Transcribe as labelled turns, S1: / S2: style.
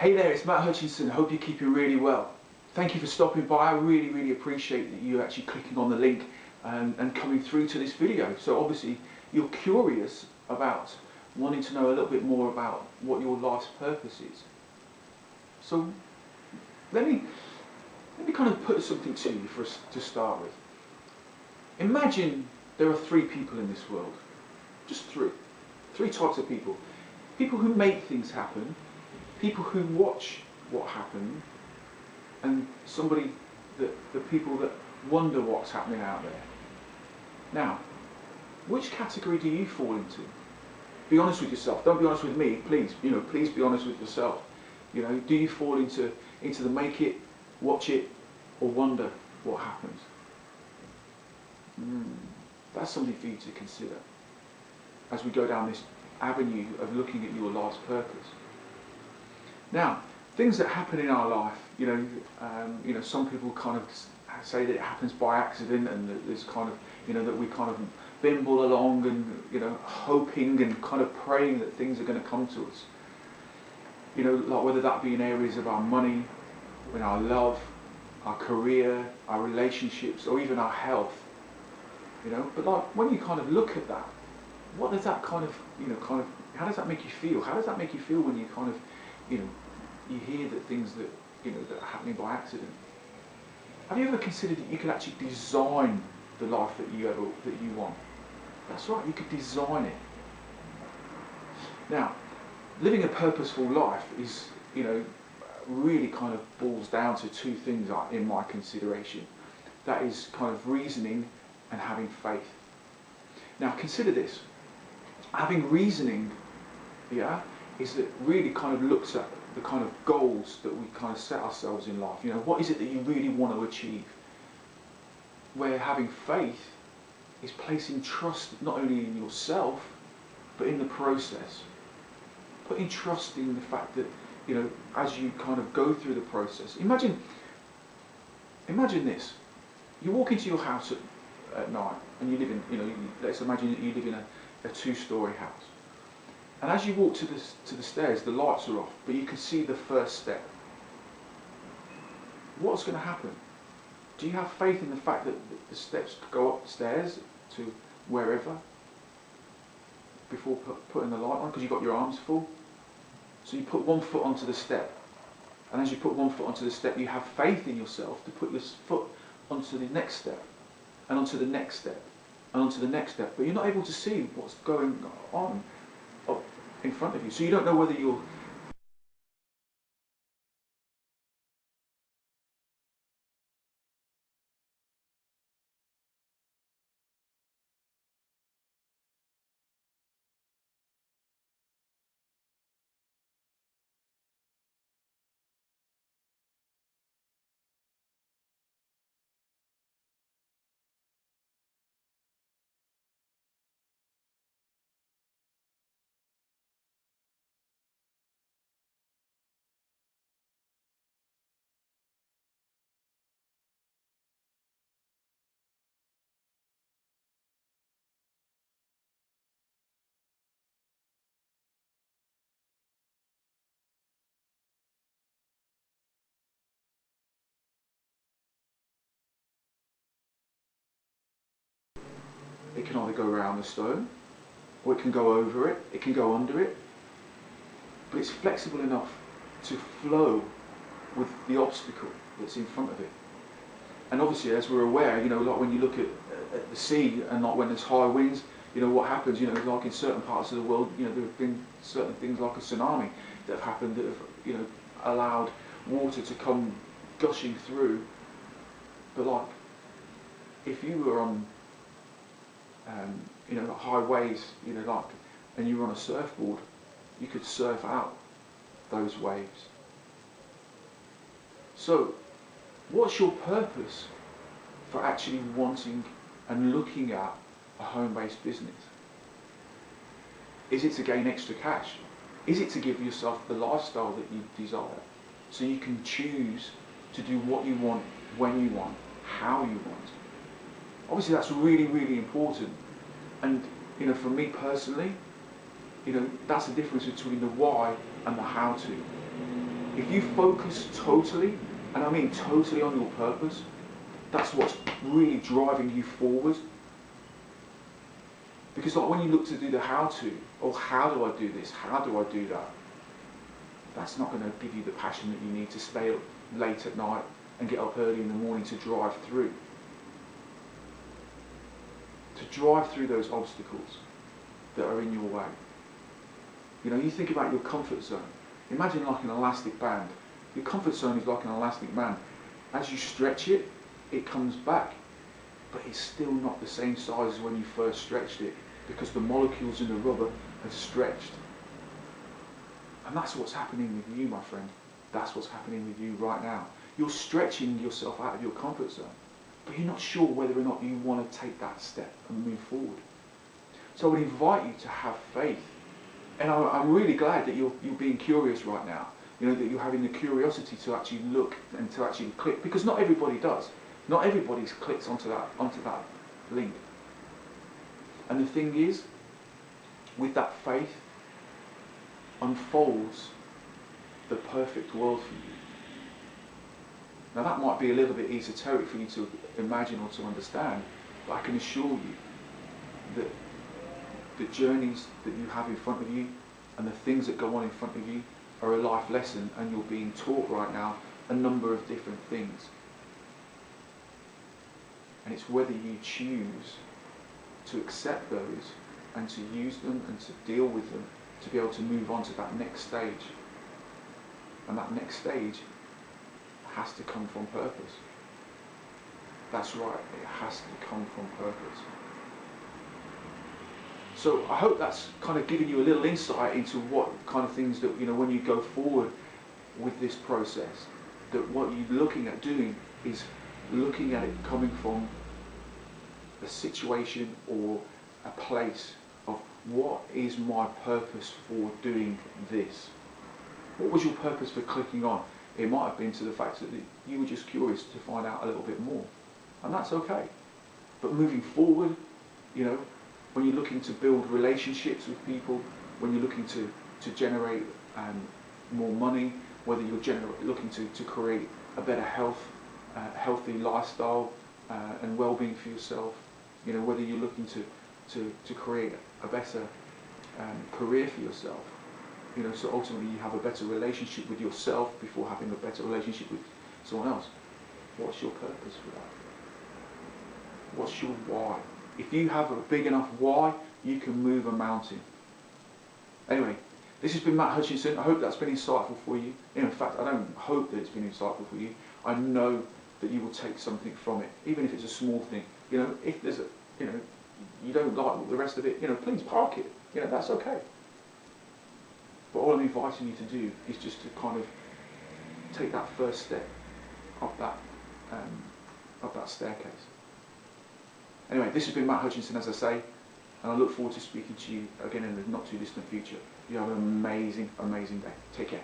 S1: Hey there, it's Matt Hutchinson. Hope you're keeping really well. Thank you for stopping by. I really appreciate that you actually clicking on the link and coming through to this video. So obviously you're curious about wanting to know a little bit more about what your life's purpose is. So let me kind of put something to you for us to start with. Imagine there are three people in this world. Just three types of people. People who make things happen, people who watch what happened, and the people that wonder what's happening out there. Now, which category do you fall into? Be honest with yourself. Don't be honest with me, please. Please be honest with yourself. Do you fall into the make it, watch it, or wonder what happens? That's something for you to consider as we go down this avenue of looking at your life's purpose. Now, things that happen in our life, some people kind of say that it happens by accident, and that there's kind of, that we kind of bimble along and, hoping and kind of praying that things are going to come to us. Like whether that be in areas of our money, in our love, our career, our relationships, or even our health. But like when you kind of look at that, what does that kind of, how does that make you feel? How does that make you feel when you kind of, you hear that things that, that are happening by accident? Have you ever considered that you could actually design the life that you want? That's right, you could design it. Now, living a purposeful life is, really kind of boils down to two things in my consideration. That is kind of reasoning and having faith. Now, consider this. Having reasoning, is that really kind of looks at the kind of goals that we kind of set ourselves in life. What is it that you really want to achieve? Where having faith is placing trust not only in yourself, but in the process. Putting trust in the fact that, as you kind of go through the process. Imagine this. You walk into your house at night, and you live in, let's imagine that you live in a two-story house. And as you walk to the stairs, the lights are off, but you can see the first step. What's going to happen? Do you have faith in the fact that the steps go up the stairs to wherever before putting the light on, because you've got your arms full? So you put one foot onto the step, and as you put one foot onto the step, you have faith in yourself to put your foot onto the next step, and onto the next step, and onto the next step. But you're not able to see what's going on up in front of you, so you don't know whether you're it can either go around the stone, or it can go over it, it can go under it, but it's flexible enough to flow with the obstacle that's in front of it. And obviously, as we're aware, like when you look at the sea, and like when there's high winds, what happens, like in certain parts of the world, there have been certain things like a tsunami that have happened that have, allowed water to come gushing through. But like, if you were on high waves, and you were on a surfboard, you could surf out those waves. So, what's your purpose for actually wanting and looking at a home-based business? Is it to gain extra cash? Is it to give yourself the lifestyle that you desire, so you can choose to do what you want, when you want, how you want? Obviously, that's really important. And for me personally, that's the difference between the why and the how to. If you focus totally, and I mean totally, on your purpose, that's what's really driving you forward. Because like when you look to do the how to, or how do I do this, how do I do that, that's not going to give you the passion that you need to stay up late at night and get up early in the morning to drive through. To drive through those obstacles that are in your way. You know, you think about your comfort zone. Imagine like an elastic band. Your comfort zone is like an elastic band. As you stretch it, it comes back. But it's still not the same size as when you first stretched it, because the molecules in the rubber have stretched. And that's what's happening with you, my friend. That's what's happening with you right now. You're stretching yourself out of your comfort zone, but you're not sure whether or not you want to take that step and move forward. So I would invite you to have faith. And I'm really glad that you're being curious right now. You know, that you're having the curiosity to actually look and to actually click, because not everybody does. Not everybody clicks onto that link. And the thing is, with that faith, unfolds the perfect world for you. Now that might be a little bit esoteric for you to imagine or to understand, but I can assure you that the journeys that you have in front of you and the things that go on in front of you are a life lesson, and you're being taught right now a number of different things. And it's whether you choose to accept those and to use them and to deal with them to be able to move on to that next stage. And that next stage has to come from purpose. That's right, it has to come from purpose. So I hope that's kind of given you a little insight into what kind of things that, you know, when you go forward with this process, that what you're looking at doing is looking at it coming from a situation or a place of what is my purpose for doing this? What was your purpose for clicking on? It might have been to the fact that you were just curious to find out a little bit more, and that's okay. But moving forward, you know, when you're looking to build relationships with people, when you're looking to generate more money, whether you're looking to create a better healthy lifestyle and well-being for yourself, you know, whether you're looking to create a better career for yourself, you know, so ultimately you have a better relationship with yourself before having a better relationship with someone else. What's your purpose for that? What's your why? If you have a big enough why, you can move a mountain. Anyway, this has been Matt Hutchinson. I hope that's been insightful for you. In fact, I don't hope that it's been insightful for you. I know that you will take something from it, even if it's a small thing. You know, if there's a, you know, you don't like the rest of it, you know, please park it. You know, that's okay. But all I'm inviting you to do is just to kind of take that first step up that staircase. Anyway, this has been Matt Hutchinson, as I say, and I look forward to speaking to you again in the not too distant future. You have an amazing, amazing day. Take care.